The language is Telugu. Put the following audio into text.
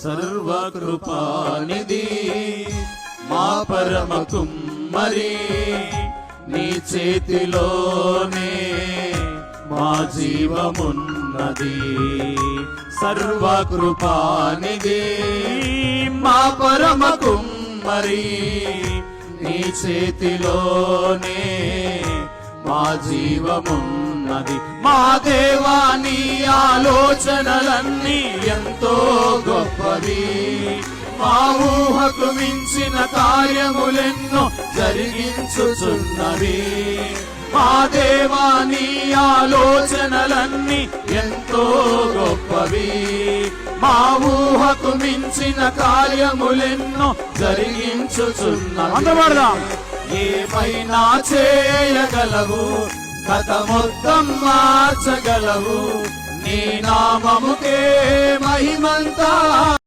సర్వకృపానిధి మా పరమ కుమ్మరి, నీ చేతిలోనే మా జీవమున్నది. సర్వకృపానిధి మా పరమ కుమ్మరి, నీ చేతిలోనే మా జీవమున్నది. మా దేవా నీ ఆలోచనలన్నీ ఎంతో గొప్పవి, మా ఊహకు మించిన కార్యములెన్నో జరిగించుచున్నవి. మా దేవా నీ ఆలోచనలన్నీ ఎంతో గొప్పవి, మా ఊహకు మించిన కార్యములెన్నో జరిగించుచున్నవి. ఏమైనా చేయగలవు, కథ మొత్తం మార్చగలవు, నీ నామముకే మహిమంతా